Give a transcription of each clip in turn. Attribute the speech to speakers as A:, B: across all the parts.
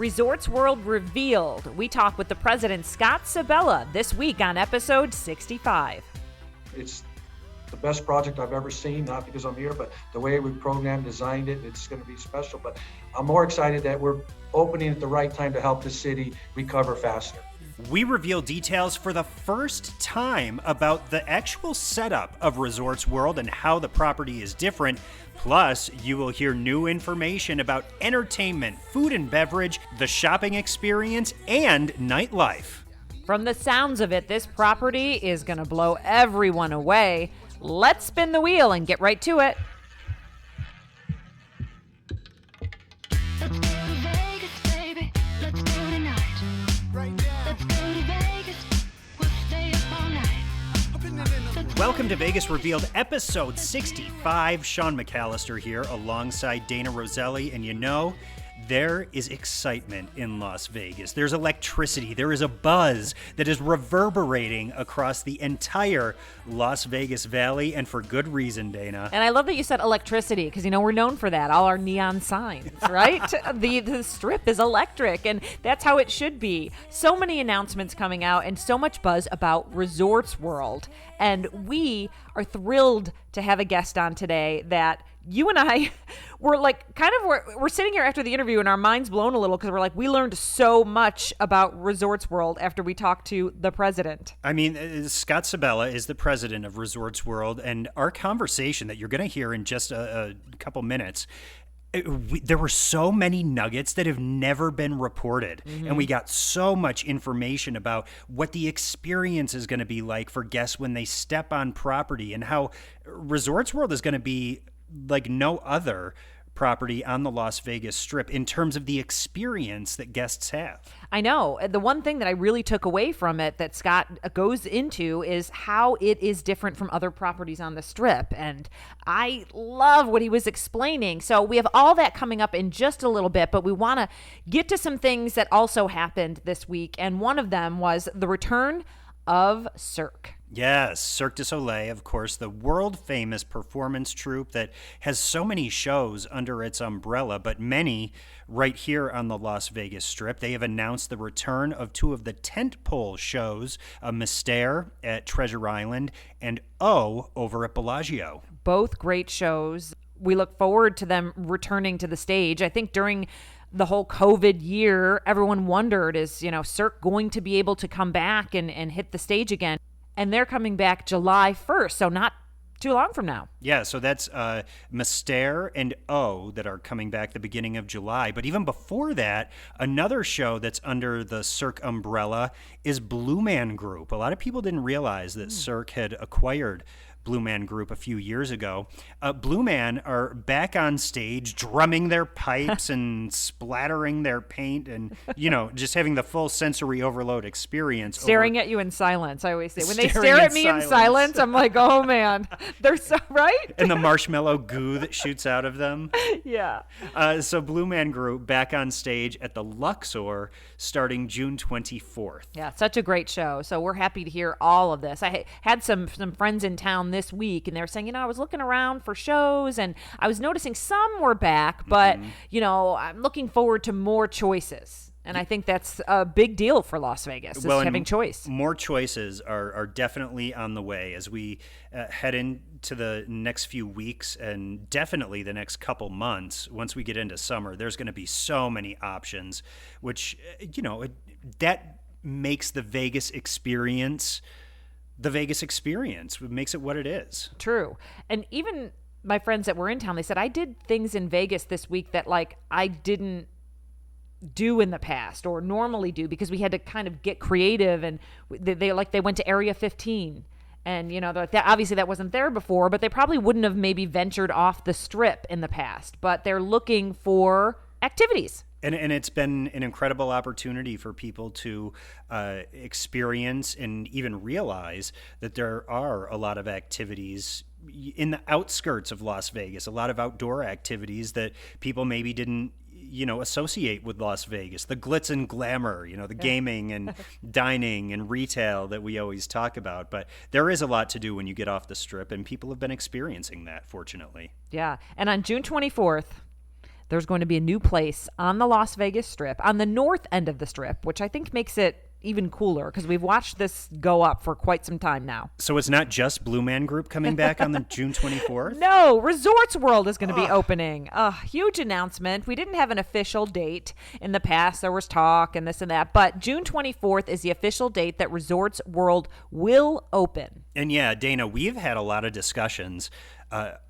A: Resorts World Revealed. We talk with the president, Scott Sibella, this week on episode 65.
B: It's the best project I've ever seen, not because I'm here, but the way we programmed, designed it, it's going to be special. But I'm more excited that we're opening at the right time to help the city recover faster.
C: We reveal details for the first time about the actual setup of Resorts World and how the property is different. Plus, you will hear new information about entertainment, food and beverage, the shopping experience, and nightlife.
A: From the sounds of it, this property is going to blow everyone away. Let's spin the wheel and get right to it.
D: Let's go to Vegas, baby. Let's go tonight. Let's go to Vegas. We'll stay up all night.
C: Welcome to Vegas Revealed, episode 65. Sean McAllister here alongside Dana Roselli, and you know, there is excitement in Las Vegas. There's electricity. There is a buzz that is reverberating across the entire Las Vegas Valley, and for good reason, Dana.
A: And I love that you said electricity because, you know, we're known for that. All our neon signs, right? the strip is electric, and that's how it should be. So many announcements coming out and so much buzz about Resorts World. And we are thrilled to have a guest on today that you and I were like, we're sitting here after the interview and our minds blown a little because we're like, we learned so much about Resorts World after we talked to the president.
C: I mean, Scott Sibella is the president of Resorts World, and our conversation that you're going to hear in just a couple minutes, there were so many nuggets that have never been reported. Mm-hmm. And we got so much information about what the experience is going to be like for guests when they step on property, and how Resorts World is going to be like no other property on the Las Vegas Strip in terms of the experience that guests have.
A: I know. The one thing that I really took away from it that Scott goes into is how it is different from other properties on the Strip. And I love what he was explaining. So we have all that coming up in just a little bit, but we want to get to some things that also happened this week. And one of them was the return of Cirque.
C: Yes, Cirque du Soleil, of course, the world-famous performance troupe that has so many shows under its umbrella, but many right here on the Las Vegas Strip. They have announced the return of two of the tentpole shows, Mystère at Treasure Island and O over at Bellagio.
A: Both great shows. We look forward to them returning to the stage. I think during the whole COVID year, everyone wondered, is, Cirque going to be able to come back and hit the stage again? And they're coming back July 1st, so not too long from now.
C: Yeah, so that's Mystère and O that are coming back the beginning of July. But even before that, another show that's under the Cirque umbrella is Blue Man Group. A lot of people didn't realize that Cirque had acquired Blue Man Group a few years ago. Blue Man are back on stage drumming their pipes and splattering their paint and, just having the full sensory overload experience.
A: Staring at you in silence, I always say. When they stare at me in silence, I'm like, oh man, they're so right.
C: And the marshmallow goo that shoots out of them.
A: Yeah.
C: So Blue Man Group back on stage at the Luxor starting June 24th.
A: Yeah, such a great show. So we're happy to hear all of this. I had some friends in town this week, and they were saying, I was looking around for shows and I was noticing some were back, but I'm looking forward to more choices. And I think that's a big deal for Las Vegas, is having choice.
C: More choices are definitely on the way as we head into the next few weeks, and definitely the next couple months. Once we get into summer, there's going to be so many options, which, that makes the Vegas experience makes it what it is.
A: True. And even my friends that were in town, they said, I did things in Vegas this week that I didn't do in the past or normally do, because we had to kind of get creative, and they went to Area 15, and obviously that wasn't there before, but they probably wouldn't have maybe ventured off the Strip in the past, but they're looking for activities.
C: And it's been an incredible opportunity for people to experience and even realize that there are a lot of activities in the outskirts of Las Vegas, a lot of outdoor activities that people maybe didn't associate with Las Vegas, the glitz and glamour, the gaming and dining and retail that we always talk about. But there is a lot to do when you get off the Strip, and people have been experiencing that, fortunately.
A: Yeah. And on June 24th, there's going to be a new place on the Las Vegas Strip, on the north end of the Strip, which I think makes it even cooler because we've watched this go up for quite some time now.
C: So it's not just Blue Man Group coming back on the June 24th?
A: No, Resorts World is going to be opening. A huge announcement. We didn't have an official date in the past. There was talk and this and that, but June 24th is the official date that Resorts World will open.
C: And yeah, Dana, we've had a lot of discussions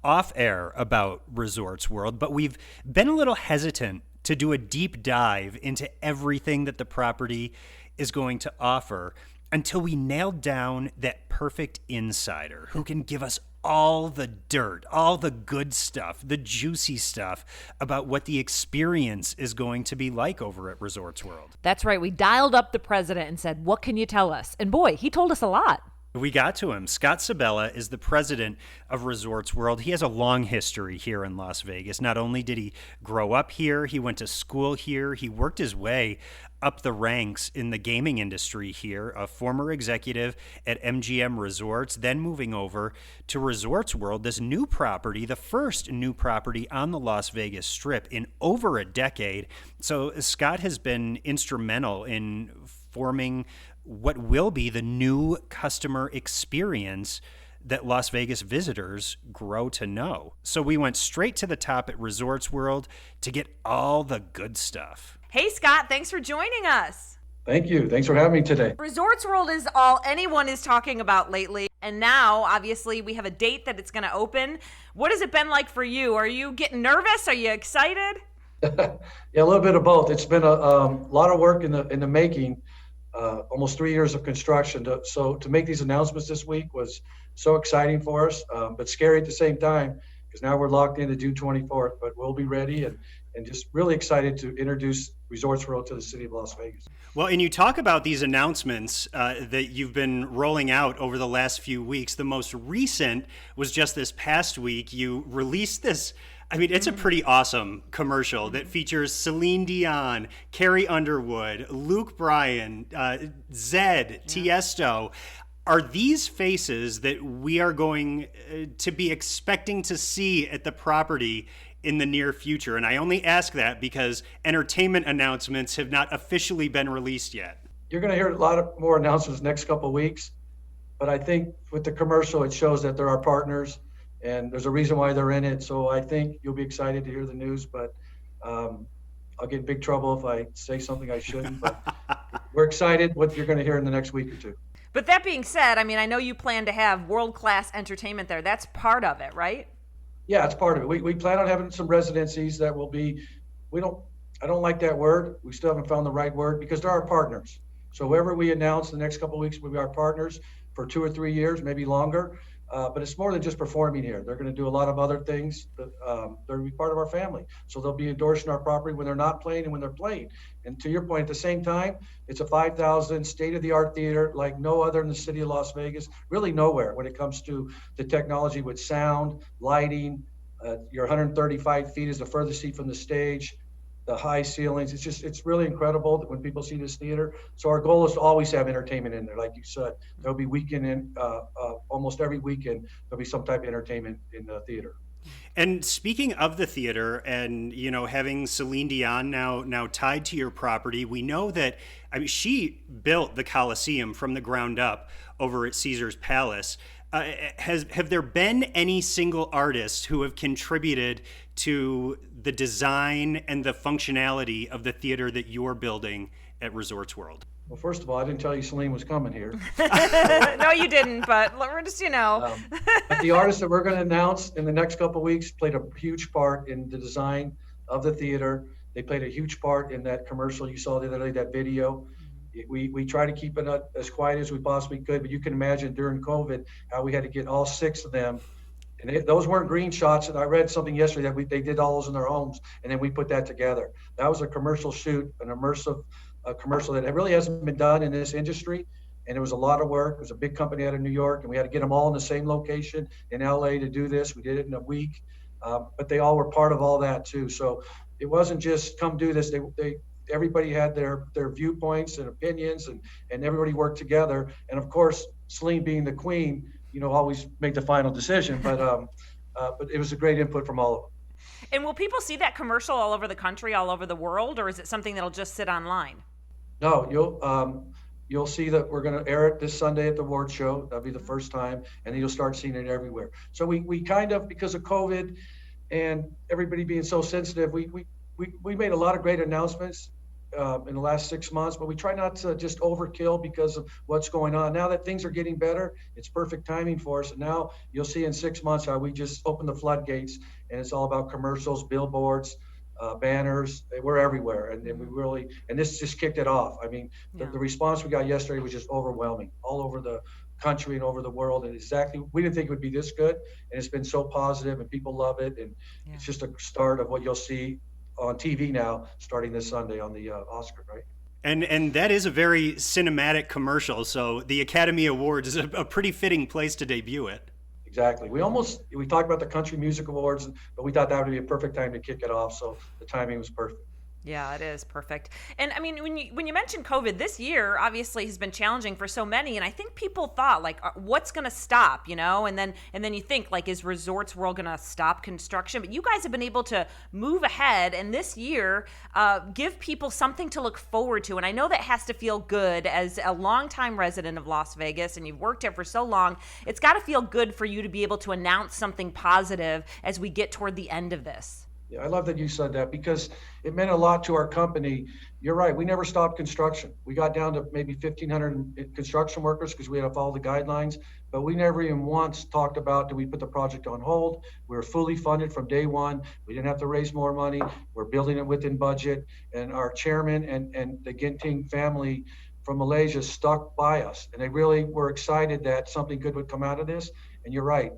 C: off air about Resorts World, but we've been a little hesitant to do a deep dive into everything that the property is going to offer until we nailed down that perfect insider who can give us all the dirt, all the good stuff, the juicy stuff about what the experience is going to be like over at Resorts World.
A: That's right. We dialed up the president and said, what can you tell us? And boy, he told us a lot.
C: We got to him. Scott Sabella is the president of Resorts World. He has a long history here in Las Vegas. Not only did he grow up here, he went to school here. He worked his way up the ranks in the gaming industry here, a former executive at MGM Resorts, then moving over to Resorts World, this new property, the first new property on the Las Vegas Strip in over a decade. So Scott has been instrumental in forming what will be the new customer experience that Las Vegas visitors grow to know. So we went straight to the top at Resorts World to get all the good stuff.
A: Hey, Scott, thanks for joining us.
B: Thank you. Thanks for having me today.
A: Resorts World is all anyone is talking about lately. And now, obviously, we have a date that it's going to open. What has it been like for you? Are you getting nervous? Are you excited?
B: Yeah, a little bit of both. It's been a lot of work in the making. Almost 3 years of construction. So to make these announcements this week was so exciting for us, but scary at the same time because now we're locked into June 24th, but we'll be ready and just really excited to introduce Resorts World to the city of Las Vegas.
C: Well, and you talk about these announcements that you've been rolling out over the last few weeks. The most recent was just this past week. You released this. I mean, it's a pretty awesome commercial that features Celine Dion, Carrie Underwood, Luke Bryan, Zed, Tiesto. Are these faces that we are going to be expecting to see at the property in the near future? And I only ask that because entertainment announcements have not officially been released yet.
B: You're going to hear a lot of more announcements next couple of weeks, but I think with the commercial, it shows that they're our partners. And there's a reason why they're in it. So I think you'll be excited to hear the news, but I'll get in big trouble if I say something I shouldn't. But we're excited what you're going to hear in the next week or two.
A: But that being said, I mean, I know you plan to have world-class entertainment there. That's part of it, right?
B: Yeah, it's part of it. We plan on having some residencies that will be, I don't like that word. We still haven't found the right word because they're our partners. So whoever we announce the next couple of weeks will be our partners for 2 or 3 years, maybe longer. But it's more than just performing here. They're going to do a lot of other things. They're going to be part of our family. So they'll be endorsing our property when they're not playing and when they're playing. And to your point, at the same time, it's a 5,000 state-of-the-art theater like no other in the city of Las Vegas, really nowhere when it comes to the technology with sound, lighting. Your 135 feet is the furthest seat from the stage. The high ceilings, it's really incredible that when people see this theater. So our goal is to always have entertainment in there. Like you said, there'll be almost every weekend, there'll be some type of entertainment in the theater.
C: And speaking of the theater and, having Celine Dion now tied to your property, we know that, she built the Coliseum from the ground up over at Caesar's Palace. Have there been any single artists who have contributed to the design and the functionality of the theater that you're building at Resorts World?
B: Well, first of all, I didn't tell you Celine was coming here.
A: No, you didn't, but we're just,
B: But the artists that we're going to announce in the next couple of weeks played a huge part in the design of the theater. They played a huge part in that commercial you saw the other day, that video. We try to keep it as quiet as we possibly could, but you can imagine during COVID how we had to get all 6 of them. And those weren't green shots. And I read something yesterday that they did all those in their homes, and then we put that together. That was a commercial shoot, an immersive commercial that really hasn't been done in this industry. And it was a lot of work. It was a big company out of New York, and we had to get them all in the same location in LA to do this. We did it in a week, but they all were part of all that too. So it wasn't just come do this. Everybody had their viewpoints and opinions, and everybody worked together. And of course, Celine being the queen, always make the final decision. But it was a great input from all of them.
A: And will people see that commercial all over the country, all over the world, or is it something that'll just sit online?
B: No, you'll see that we're going to air it this Sunday at the award show. That'll be the first time, and then you'll start seeing it everywhere. So we kind of, because of COVID and everybody being so sensitive, we made a lot of great announcements in the last 6 months, but we try not to just overkill because of what's going on. Now that things are getting better, it's perfect timing for us. And now you'll see in 6 months how we just open the floodgates, and it's all about commercials, billboards, banners. We're everywhere, and we really, and this just kicked it off. I mean, the response we got yesterday was just overwhelming, all over the country and over the world. And we didn't think it would be this good, and it's been so positive, and people love it, and it's just a start of what you'll see on TV now, starting this Sunday on the Oscar, right?
C: And that is a very cinematic commercial, so the Academy Awards is a pretty fitting place to debut it.
B: Exactly. We talked about the Country Music Awards, but we thought that would be a perfect time to kick it off, so the timing was perfect.
A: Yeah, it is perfect. And I mean, when you mentioned COVID, this year obviously has been challenging for so many, and I think people thought like, what's going to stop, you know? And then you think like, is Resorts World going to stop construction? But you guys have been able to move ahead, and this year give people something to look forward to. And I know that has to feel good as a longtime resident of Las Vegas, and you've worked here for so long. It's got to feel good for you to be able to announce something positive as we get toward the end of this.
B: Yeah, I love that you said that because it meant a lot to our company. You're right. We never stopped construction. We got down to maybe 1,500 construction workers because we had to follow the guidelines, but we never even once talked about, do we put the project on hold? We were fully funded from day one. We didn't have to raise more money. We're building it within budget. And our chairman and the Ginting family from Malaysia stuck by us. And they really were excited that something good would come out of this. And you're right.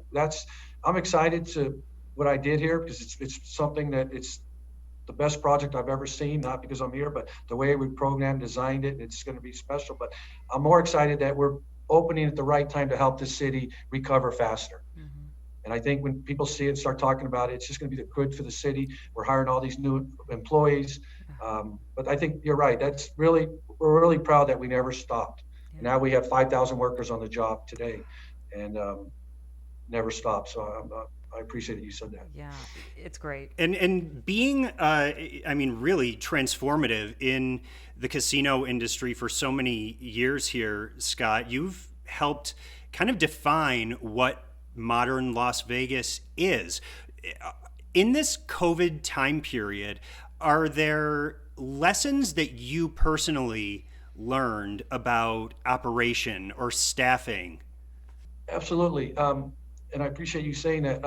B: I'm excited to what I did here because it's something that it's the best project I've ever seen, not because I'm here, but the way we programmed, designed it, it's going to be special. But I'm more excited that we're opening at the right time to help the city recover faster. Mm-hmm. And I think when people see it, start talking about it, it's just going to be good for the city. We're hiring all these new employees. But I think you're right. We're really proud that we never stopped. Yeah. Now we have 5,000 workers on the job today and never stopped. So I appreciate that you said that.
A: Yeah, it's great.
C: And being, really transformative in the casino industry for so many years here, Scott, you've helped kind of define what modern Las Vegas is. In this COVID time period, are there lessons that you personally learned about operation or staffing?
B: Absolutely. And I appreciate you saying that.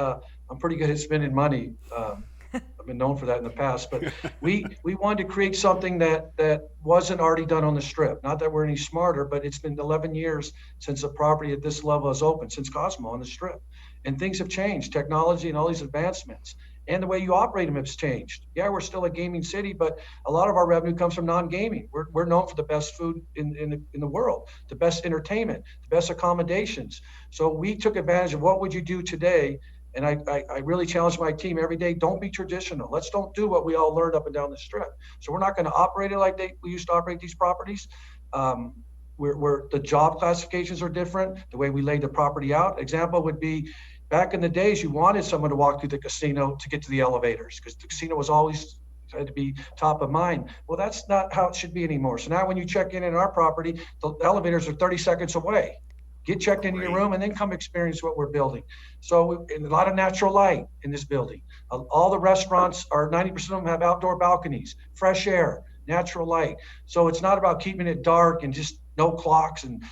B: I'm pretty good at spending money. I've been known for that in the past, but we wanted to create something that wasn't already done on the Strip. Not that we're any smarter, but it's been 11 years since a property at this level has opened, since Cosmo on the Strip. And things have changed, technology and all these advancements. And the way you operate them has changed. Yeah, we're still a gaming city, but a lot of our revenue comes from non-gaming. We're known for the best food in the world, the best entertainment, the best accommodations. So we took advantage of what would you do today. And I really challenge my team every day, don't be traditional. Let's don't do what we all learned up and down the Strip. So we're not going to operate it like we used to operate these properties. The job classifications are different, the way we laid the property out. Example would be, back in the days, you wanted someone to walk through the casino to get to the elevators because the casino was always had to be top of mind. Well, that's not how it should be anymore. So now when you check in our property, the elevators are 30 seconds away. Get checked into your room and then come experience what we're building. So a lot of natural light in this building. All the restaurants are 90% of them have outdoor balconies, fresh air, natural light. So it's not about keeping it dark and just no clocks and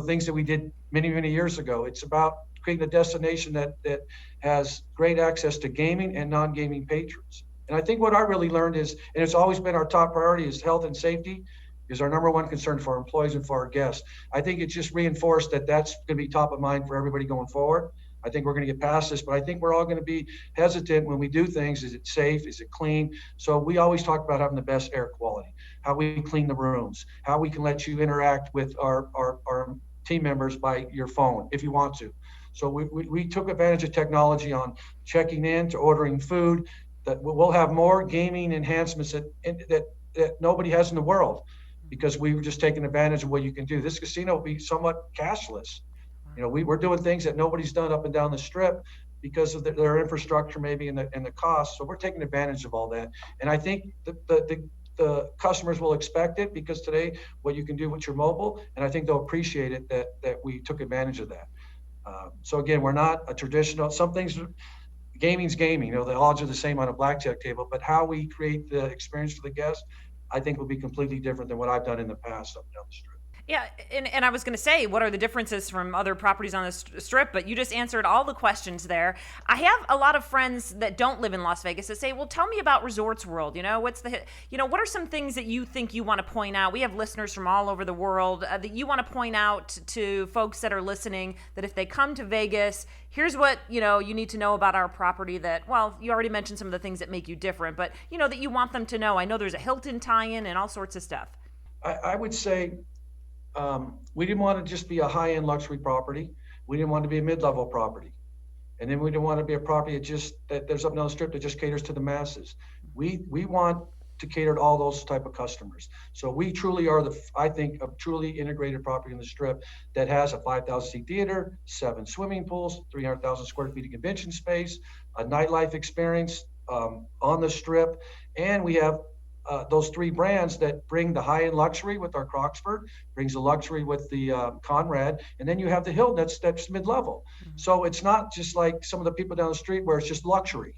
B: things that we did many, many years ago. It's about creating a destination that has great access to gaming and non-gaming patrons. And I think what I really learned is, and it's always been our top priority, is health and safety is our number one concern for our employees and for our guests. I think it just reinforced that that's going to be top of mind for everybody going forward. I think we're going to get past this, but I think we're all going to be hesitant when we do things. Is it safe? Is it clean? So we always talk about having the best air quality, how we clean the rooms, how we can let you interact with our team members by your phone if you want to. So we took advantage of technology on checking in to ordering food. That we'll have more gaming enhancements that nobody has in the world, because we were just taking advantage of what you can do. This casino will be somewhat cashless. We're doing things that nobody's done up and down the Strip. because of their infrastructure maybe and the cost. So we're taking advantage of all that. And I think the customers will expect it because today what you can do with your mobile, and I think they'll appreciate it that we took advantage of that. So again, we're not a traditional, some things, gaming's gaming, the odds are the same on a blackjack table, but how we create the experience for the guest, I think will be completely different than what I've done in the past up and down the strip.
A: Yeah, and I was going to say, what are the differences from other properties on the strip? But you just answered all the questions there. I have a lot of friends that don't live in Las Vegas that say, well, tell me about Resorts World. What are some things that you think you want to point out? We have listeners from all over the world that you want to point out to folks that are listening, that if they come to Vegas, here's what, you need to know about our property that, well, you already mentioned some of the things that make you different, but, that you want them to know. I know there's a Hilton tie-in and all sorts of stuff.
B: I would say, we didn't want to just be a high-end luxury property. We didn't want to be a mid-level property. And then we didn't want to be a property that there's up and down the strip that just caters to the masses. We want to cater to all those type of customers. So we truly are I think, a truly integrated property in the strip that has a 5,000 seat theater, 7 swimming pools, 300,000 square feet of convention space, a nightlife experience on the strip. And we have those 3 brands that bring the high-end luxury with our Crocksford, brings the luxury with the Conrad, and then you have the Hilton that's mid-level. Mm-hmm. So it's not just like some of the people down the street where it's just luxury.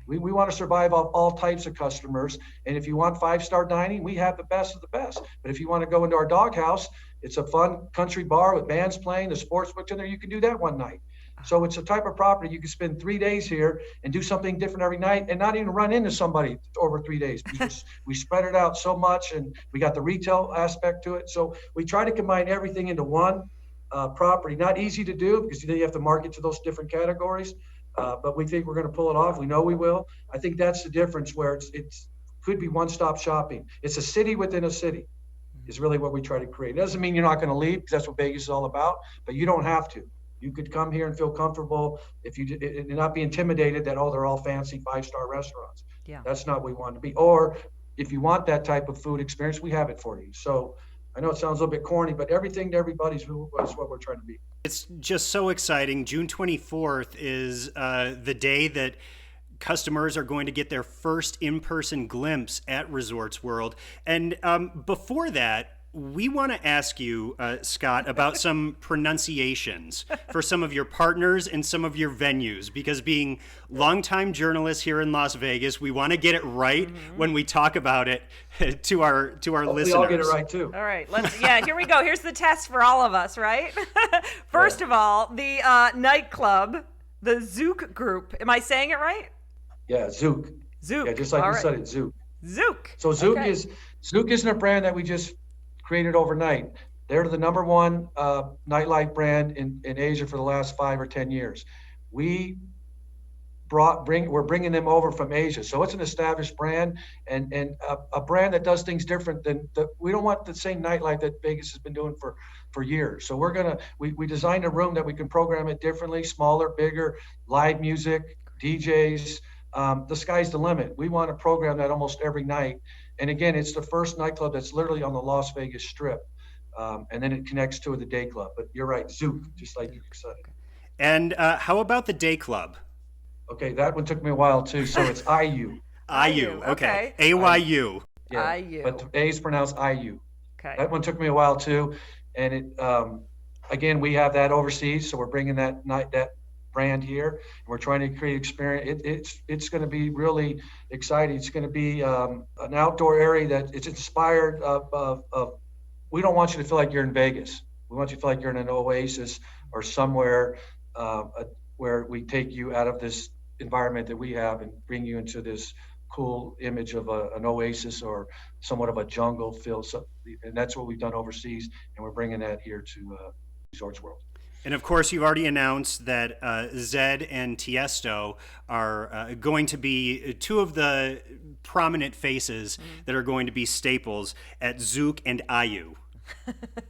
B: Right. We want to survive all types of customers, and if you want 5-star dining, we have the best of the best. But if you want to go into our doghouse, it's a fun country bar with bands playing, the sports book's in there, you can do that one night. So it's a type of property you can spend 3 days here and do something different every night and not even run into somebody over 3 days because we spread it out so much and we got the retail aspect to it. So we try to combine everything into one property. Not easy to do because then you have to market to those different categories, but we think we're going to pull it off. We know we will. I think that's the difference where it's could be one-stop shopping. It's a city within a city is really what we try to create. It doesn't mean you're not going to leave because that's what Vegas is all about, but you don't have to. You could come here and feel comfortable and not be intimidated that, they're all fancy 5-star restaurants. Yeah. That's not what we want to be. Or if you want that type of food experience, we have it for you. So I know it sounds a little bit corny, but everything to everybody's is what we're trying to be.
C: It's just so exciting. June 24th is the day that customers are going to get their first in-person glimpse at Resorts World. And before that, we want to ask you, Scott, about some pronunciations for some of your partners and some of your venues, because being longtime journalists here in Las Vegas, we want to get it right when we talk about it to our listeners.
B: We all get it right too.
A: All right, here we go. Here's the test for all of us, right? First of all, the nightclub, the Zouk Group. Am I saying it right?
B: Yeah, Zouk.
A: Zouk.
B: Yeah, just like you said it, Zouk.
A: Zouk.
B: So Zouk isn't a brand that we just created overnight. They're the number one nightlife brand in Asia for the last 5 or 10 years. We're bringing them over from Asia. So it's an established brand and a brand that does things different than we don't want the same nightlife that Vegas has been doing for years. So we designed a room that we can program it differently, smaller, bigger, live music, DJs. The sky's the limit. We want to program that almost every night. And again, it's the first nightclub that's literally on the Las Vegas Strip. And then it connects to the day club. But you're right, Zouk, just like you said.
C: And how about the day club?
B: Okay, that one took me a while too. So it's IU.
C: IU, okay. AYU.
B: Yeah,
A: IU.
B: But the A is pronounced IU.
A: Okay.
B: That one took me a while too. And it, again, we have that overseas. So we're bringing that brand here, and we're trying to create experience. It's going to be really exciting. It's going to be an outdoor area that it's inspired of. We don't want you to feel like you're in Vegas. We want you to feel like you're in an oasis or somewhere where we take you out of this environment that we have and bring you into this cool image of an oasis or somewhat of a jungle feel. So, and that's what we've done overseas, and we're bringing that here to Resorts World.
C: And of course, you've already announced that Zedd and Tiesto are going to be 2 of the prominent faces that are going to be staples at Zouk and IU.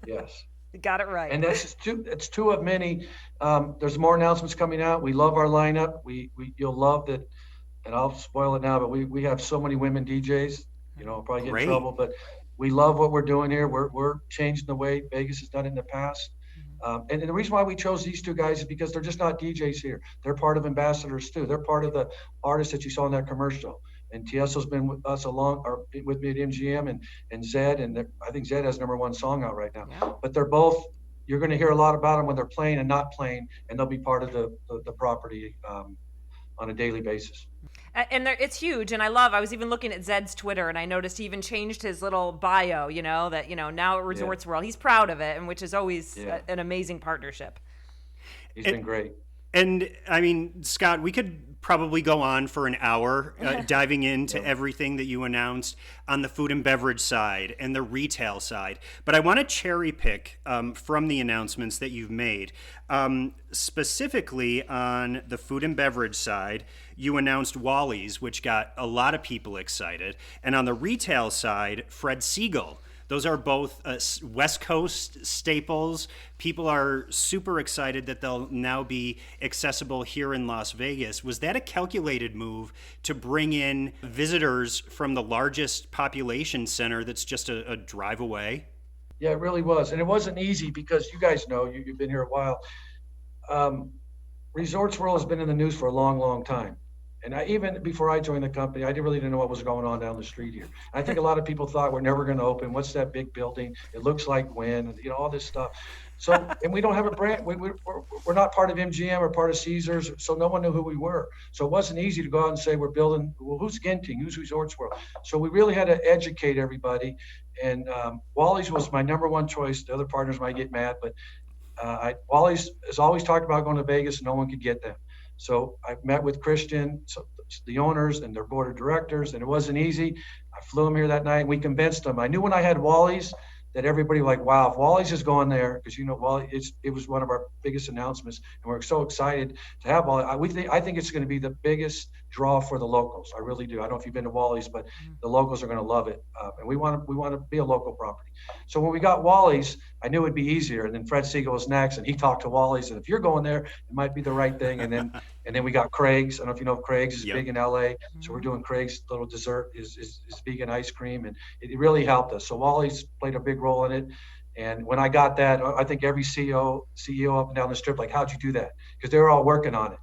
B: Yes.
A: You got it right.
B: And that's just it's 2 of many. There's more announcements coming out. We love our lineup. You'll love that, and I'll spoil it now, but we have so many women DJs, I'll probably get in trouble, but we love what we're doing here. We're changing the way Vegas has done in the past. And the reason why we chose these two guys is because they're just not DJs here. They're part of ambassadors too. They're part of the artists that you saw in that commercial. And Tiesto's been with us with me at MGM, and Zed, and I think Zed has #1 song out right now.
A: Yeah.
B: But you're going to hear a lot about them when they're playing and not playing, and they'll be part of the property on a daily basis.
A: And it's huge, and I was even looking at Zed's Twitter, and I noticed he even changed his little bio, that, now at Resorts World. He's proud of it, and which is always an amazing partnership.
B: He's been great.
C: And I mean, Scott, we could probably go on for an hour diving into everything that you announced on the food and beverage side and the retail side. But I want to cherry pick from the announcements that you've made. Specifically on the food and beverage side, you announced Wally's, which got a lot of people excited. And on the retail side, Fred Segal. Those are both West Coast staples. People are super excited that they'll now be accessible here in Las Vegas. Was that a calculated move to bring in visitors from the largest population center that's just a drive away?
B: Yeah, it really was. And it wasn't easy because you guys know, you've been here a while. Resorts World has been in the news for a long, long time. And even before I joined the company, I really didn't know what was going on down the street here. I think a lot of people thought we're never going to open. What's that big building? It looks like when, all this stuff. So, and we don't have a brand. We're not part of MGM or part of Caesars, so no one knew who we were. So it wasn't easy to go out and say we're building. Well, who's Genting? Who's Resorts World? So we really had to educate everybody. And Wally's was my #1 choice. The other partners might get mad, but Wally's has always talked about going to Vegas, and no one could get them. So I met with Christian, the owners and their board of directors, and it wasn't easy. I flew them here that night, and we convinced them. I knew when I had Wally's that everybody like, wow, if Wally's is going there, because Wally, it was one of our biggest announcements, and we're so excited to have Wally. I think it's going to be the biggest draw for the locals. I really do. I don't know if you've been to Wally's, but the locals are going to love it, and we want to be a local property. So when we got Wally's, I knew it'd be easier, and then Fred Segal was next, and he talked to Wally's, and if you're going there, it might be the right thing. And then we got Craig's. I don't know if you know Craig's is big in LA, so we're doing Craig's little dessert is vegan ice cream, and it really helped us. So Wally's played a big role in it. And when I got that, I think every CEO up and down the strip, like, how'd you do that? Because they were all working on it,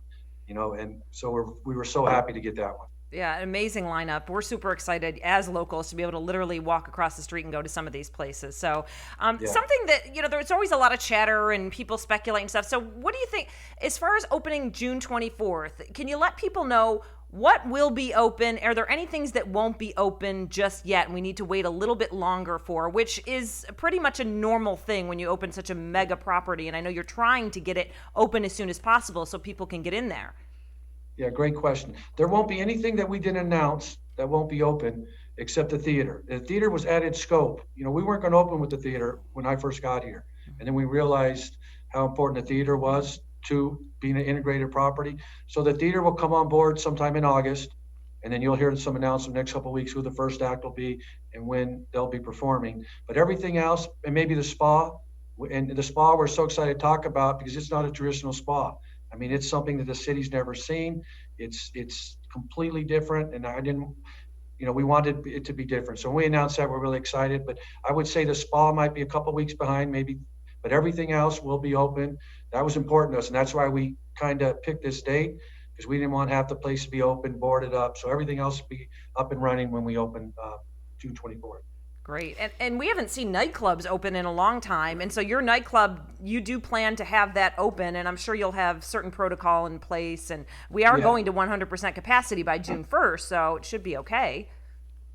B: and so we were so happy to get that one.
A: Yeah, an amazing lineup. We're super excited as locals to be able to literally walk across the street and go to some of these places. So something that, there's always a lot of chatter and people speculate and stuff. So what do you think, as far as opening June 24th, can you let people know what will be open? Are there any things that won't be open just yet and we need to wait a little bit longer for, which is pretty much a normal thing when you open such a mega property? And I know you're trying to get it open as soon as possible so people can get in there.
B: Yeah, great question. There won't be anything that we didn't announce that won't be open except the theater. The theater was added scope. We weren't going to open with the theater when I first got here. And then we realized how important the theater was to being an integrated property. So the theater will come on board sometime in August, and then you'll hear some announcement next couple of weeks who the first act will be and when they'll be performing. But everything else, and maybe the spa, and the spa we're so excited to talk about because it's not a traditional spa. I mean, it's something that the city's never seen. It's completely different, and we wanted it to be different. So when we announced that, we're really excited. But I would say the spa might be a couple of weeks behind, maybe, but everything else will be open. That was important to us, and that's why we kind of picked this date, because we didn't want half the place to be open, boarded up. So everything else will be up and running when we open June 24th.
A: Great. And we haven't seen nightclubs open in a long time. And so your nightclub, you do plan to have that open, and I'm sure you'll have certain protocol in place. And we are going to 100% capacity by June 1st, so it should be okay.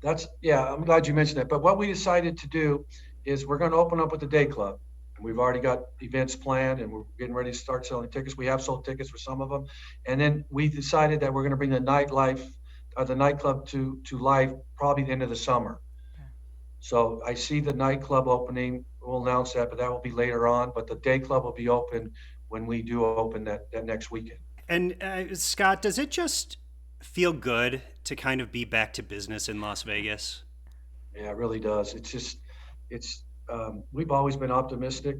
B: I'm glad you mentioned that. But what we decided to do is we're going to open up with the day club. And we've already got events planned, and we're getting ready to start selling tickets. We have sold tickets for some of them. And then we decided that we're going to bring the nightclub to life probably the end of the summer. So I see the nightclub opening. We'll announce that, but that will be later on. But the day club will be open when we do open that next weekend. And
C: Scott, does it just feel good to kind of be back to business in Las Vegas?
B: Yeah, it really does. We've always been optimistic.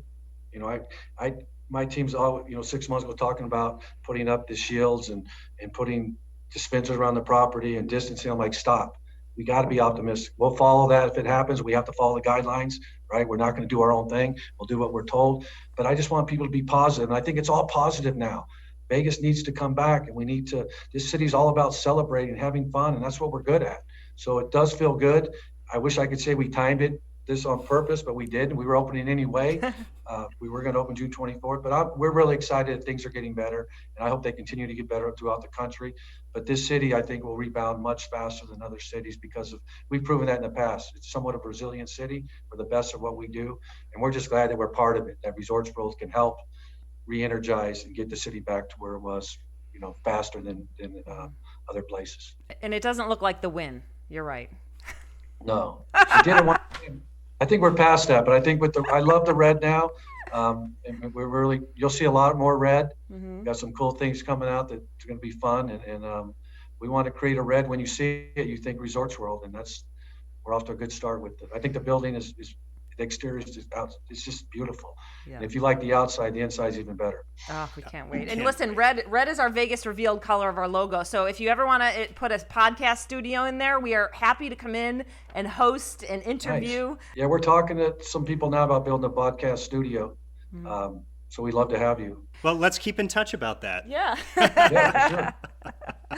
B: My team's all 6 months ago talking about putting up the shields and putting dispensers around the property and distancing. I'm like, stop. we got to be optimistic. We'll follow that if it happens. We have to follow the guidelines, right? We're not going to do our own thing. We'll do what we're told. But I just want people to be positive, and I think it's all positive now. Vegas needs to come back, and we need to. This city's all about celebrating, having fun, and that's what we're good at. So it does feel good. I wish I could say we timed this on purpose, but we didn't. We were opening anyway. We were going to open June 24th, but we're really excited that things are getting better, and I hope they continue to get better throughout the country. But this city, I think, will rebound much faster than other cities because we've proven that in the past. It's somewhat of a resilient city. We're the best at what we do, and we're just glad that we're part of it, that Resorts World can help re-energize and get the city back to where it was, faster than other places.
E: And it doesn't look like the win. You're right.
B: No, she didn't want. I think we're past that, but I think I love the red now. And you'll see a lot more red.
E: Mm-hmm.
B: We've got some cool things coming out that's going to be fun, and we want to create a red. When you see it, you think Resorts World, and we're off to a good start with it. I think the building is the exterior is just out. It's just beautiful.
E: Yeah.
B: And if you like the outside, the inside is even better.
E: Oh, we can't wait. And listen, red is our Vegas revealed color of our logo. So if you ever want to put a podcast studio in there, we are happy to come in and host and interview.
B: Nice. Yeah, we're talking to some people now about building a podcast studio.
E: Mm-hmm.
B: So we'd love to have you.
C: Well, let's keep in touch about that.
E: Yeah.
B: Yeah, for sure.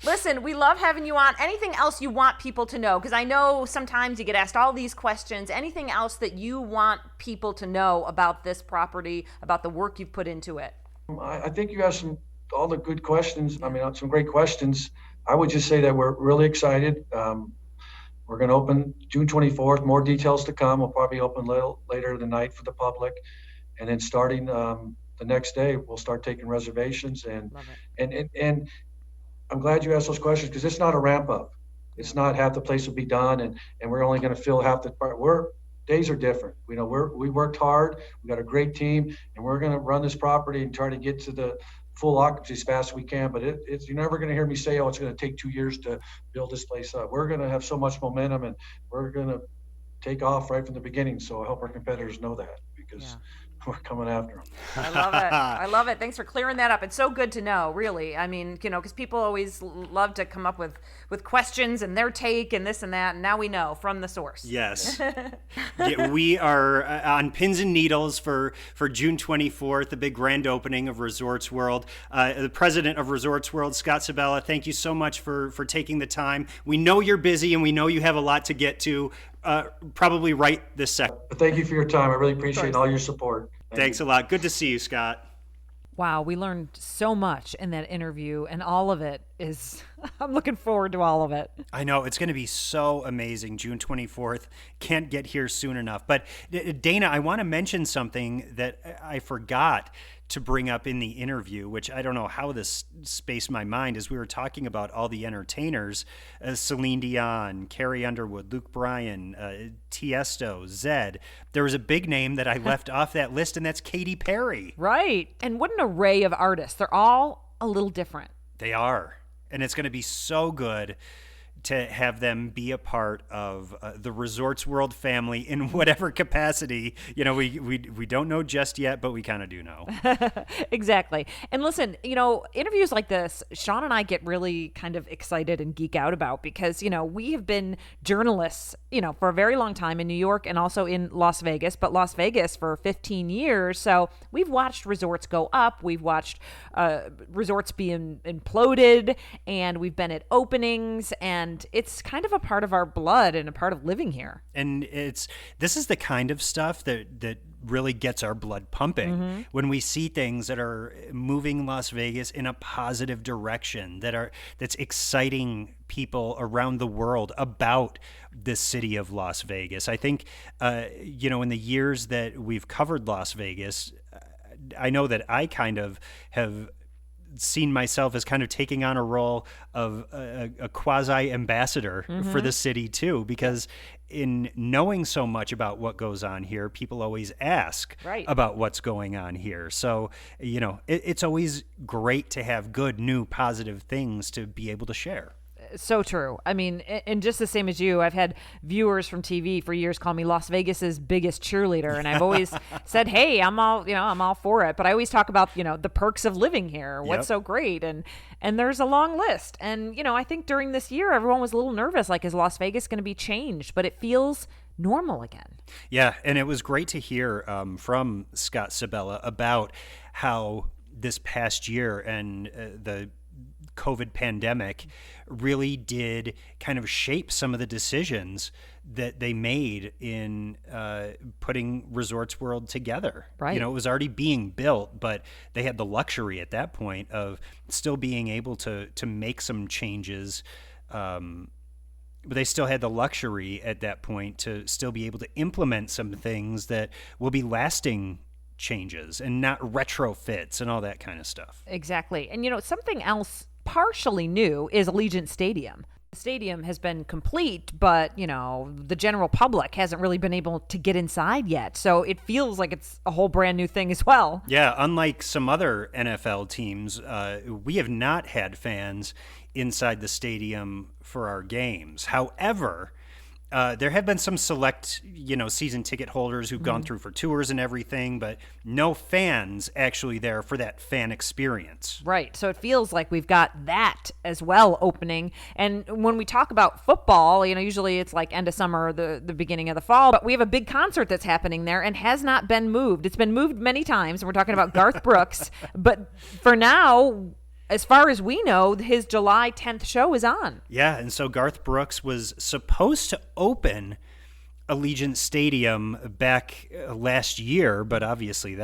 E: Listen, we love having you on. Anything else you want people to know? Because I know sometimes you get asked all these questions. Anything else that you want people to know about this property, about the work you've put into it?
B: I think you have all the good questions. I mean, some great questions. I would just say that we're really excited. We're going to open June 24th. More details to come. We'll probably open a little later tonight for the public. And then starting the next day, we'll start taking reservations. And I'm glad you asked those questions because it's not a ramp up. It's not half the place will be done and we're only going to fill half the part. Days are different. We worked hard. We got a great team, and we're going to run this property and try to get to the full occupancy as fast as we can. But you're never going to hear me say, "Oh, it's going to take 2 years to build this place up." We're going to have so much momentum, and we're going to take off right from the beginning. So I hope our competitors know that because we're coming after them.
E: I love it. I love it. Thanks for clearing that up. It's so good to know, really. I mean, because people always love to come up with questions and their take and this and that. And now we know from the source.
C: Yes. Yeah, we are on pins and needles for June 24th, the big grand opening of Resorts World. The president of Resorts World, Scott Sabella, thank you so much for taking the time. We know you're busy and we know you have a lot to get to. Probably right this second.
B: But thank you for your time. I really appreciate all your support.
C: Thanks a lot. Good to see you, Scott.
A: Wow, we learned so much in that interview, and all of it is, I'm looking forward to all of it.
C: I know, it's going to be so amazing. June 24th. Can't get here soon enough. But Dana, I want to mention something that I forgot to bring up in the interview, which I don't know how this spaced my mind, as we were talking about all the entertainers, Celine Dion, Carrie Underwood, Luke Bryan, Tiesto, Zedd. There was a big name that I left off that list, and that's Katy Perry.
A: Right. And what an array of artists. They're all a little different.
C: They are. And it's going to be so good to have them be a part of the Resorts World family in whatever capacity. We don't know just yet, but we kind of do know.
A: Exactly. And listen, interviews like this, Sean and I get really kind of excited and geek out about because, we have been journalists, for a very long time in New York and also in Las Vegas, but Las Vegas for 15 years. So we've watched resorts go up. We've watched resorts be imploded, and we've been at openings, and it's kind of a part of our blood and a part of living here. And
C: this is the kind of stuff that really gets our blood pumping when we see things that are moving Las Vegas in a positive direction, that's exciting people around the world about the city of Las Vegas. I think, in the years that we've covered Las Vegas, I know that I kind of have seen myself as kind of taking on a role of a quasi ambassador for the city too, because in knowing so much about what goes on here, people always ask about what's going on here. So, it's always great to have good, new, positive things to be able to share.
A: So true. I mean, and just the same as you, I've had viewers from TV for years call me Las Vegas's biggest cheerleader, and I've always said, "Hey, I'm all for it." But I always talk about, the perks of living here, what's
C: Yep.
A: so great, and there's a long list. And I think during this year, everyone was a little nervous, like, is Las Vegas going to be changed? But it feels normal again.
C: Yeah, and it was great to hear from Scott Sabella about how this past year and the COVID pandemic really did kind of shape some of the decisions that they made in putting Resorts World together.
A: Right.
C: It was already being built, but they had the luxury at that point of still being able to make some changes. But they still had the luxury at that point to still be able to implement some things that will be lasting changes and not retrofits and all that kind of stuff.
A: Exactly. And something else partially new is Allegiant Stadium. The stadium has been complete, but the general public hasn't really been able to get inside yet. So it feels like it's a whole brand new thing as well.
C: Yeah, unlike some other NFL teams, we have not had fans inside the stadium for our games. However, there have been some select, season ticket holders who've gone through for tours and everything, but no fans actually there for that fan experience.
A: Right. So it feels like we've got that as well opening. And when we talk about football, usually it's like end of summer, the beginning of the fall, but we have a big concert that's happening there and has not been moved. It's been moved many times, and we're talking about Garth Brooks. But for now, as far as we know, his July 10th show is on.
C: Yeah, and so Garth Brooks was supposed to open Allegiant Stadium back last year, but obviously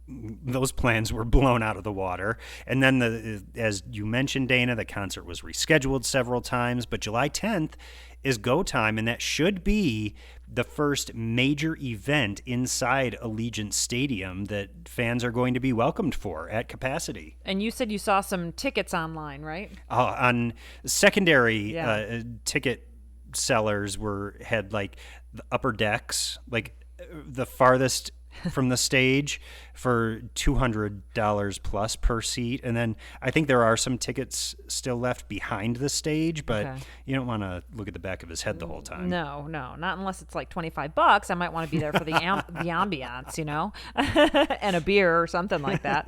C: those plans were blown out of the water. And then, as you mentioned, Dana, the concert was rescheduled several times, but July 10th is go time, and that should be the first major event inside Allegiant Stadium that fans are going to be welcomed for at capacity.
A: And you said you saw some tickets online, right?
C: On secondary
A: Yeah.
C: ticket sellers had like the upper decks, like the farthest from the stage for $200 plus per seat. And then I think there are some tickets still left behind the stage, but
A: Okay.
C: you don't want to look at the back of his head the whole time.
A: No, not unless it's like $25. I might want to be there for the the ambiance, and a beer or something like that.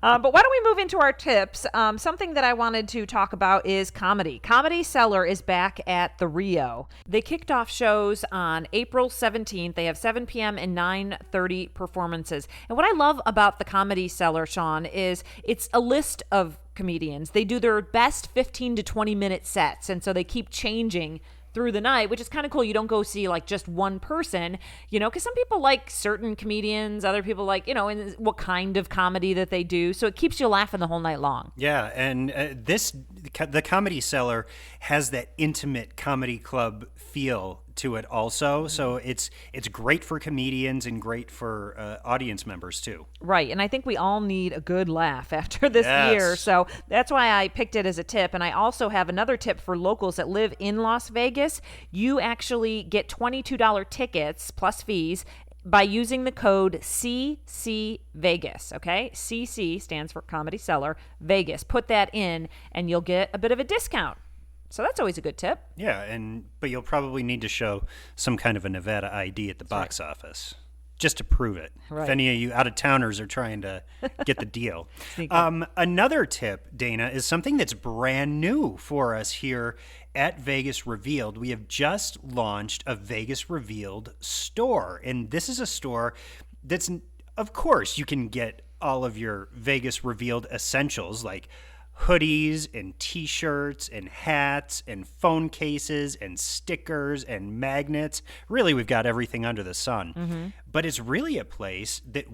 A: But why don't we move into our tips? Something that I wanted to talk about is comedy. Comedy Cellar is back at the Rio. They kicked off shows on April 17th. They have 7 p.m. and 9:30 performances. And what I love about the Comedy Cellar, Sean, is it's a list of comedians. They do their best 15 to 20 minute sets, and so they keep changing through the night, which is kind of cool. You don't go see like just one person, because some people like certain comedians, other people like, and what kind of comedy that they do. So it keeps you laughing the whole night long.
C: Yeah, and the Comedy Cellar has that intimate comedy club feel to it also. So it's great for comedians and great for audience members too.
A: Right. And I think we all need a good laugh after this
C: Yes.
A: year. So that's why I picked it as a tip. And I also have another tip for locals that live in Las Vegas. You actually get $22 tickets plus fees by using the code CC Vegas, okay? CC stands for Comedy Cellar Vegas. Put that in and you'll get a bit of a discount. So that's always a good tip.
C: Yeah, but you'll probably need to show some kind of a Nevada ID at the box office just to prove it.
A: Right.
C: If any of you out-of-towners are trying to get the deal. Another tip, Dana, is something that's brand new for us here at Vegas Revealed. We have just launched a Vegas Revealed store, and this is a store that's, of course, you can get all of your Vegas Revealed essentials like hoodies and t-shirts and hats and phone cases and stickers and magnets. Really, we've got everything under the sun. But it's really a place that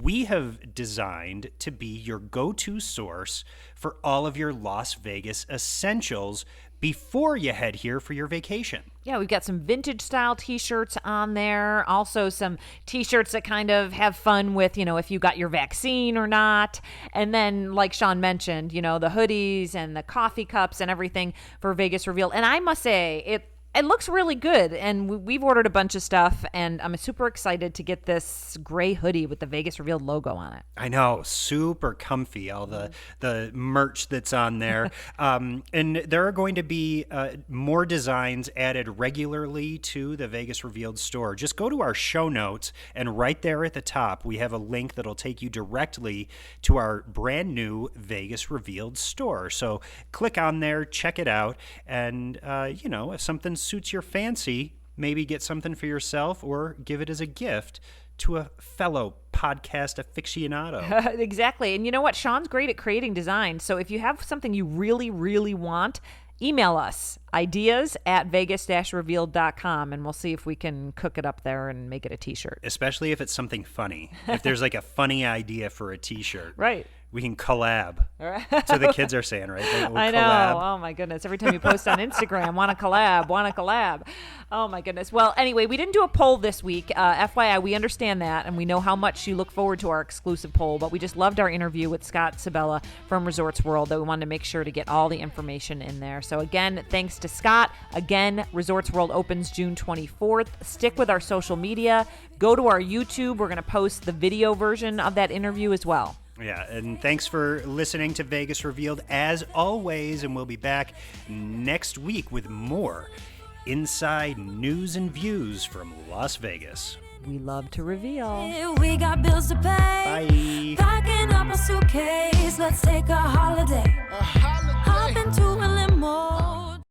C: we have designed to be your go-to source for all of your Las Vegas essentials before you head here for your vacation.
A: Yeah, we've got some vintage style t-shirts on there. Also some t-shirts that kind of have fun with, if you got your vaccine or not. And then, like Sean mentioned, the hoodies and the coffee cups and everything for Vegas Revealed. And I must say, It looks really good, and we've ordered a bunch of stuff, and I'm super excited to get this gray hoodie with the Vegas Revealed logo on it.
C: I know, super comfy, all the merch that's on there. And there are going to be more designs added regularly to the Vegas Revealed store. Just go to our show notes, and right there at the top, we have a link that'll take you directly to our brand new Vegas Revealed store. So click on there, check it out, and, if something suits your fancy, maybe get something for yourself or give it as a gift to a fellow podcast aficionado.
A: Exactly. And you know what? Sean's great at creating designs. So if you have something you really, really want, email us ideas@vegas-revealed.com, and we'll see if we can cook it up there and make it a t-shirt.
C: Especially if it's something funny. If there's like a funny idea for a t-shirt.
A: Right.
C: We can collab. So the kids are saying, right?
A: I know.
C: Collab.
A: Oh, my goodness. Every time you post on Instagram, want to collab. Oh, my goodness. Well, anyway, we didn't do a poll this week. FYI, we understand that, and we know how much you look forward to our exclusive poll, but we just loved our interview with Scott Sabella from Resorts World that we wanted to make sure to get all the information in there. So, again, thanks to Scott. Again, Resorts World opens June 24th. Stick with our social media. Go to our YouTube. We're going to post the video version of that interview as well.
C: Yeah, and thanks for listening to Vegas Revealed as always, and we'll be back next week with more inside news and views from Las Vegas.
A: We love to reveal.
F: We got bills to pay.
C: Bye.
F: Packing up a suitcase. Let's take a holiday. Hop into a limo.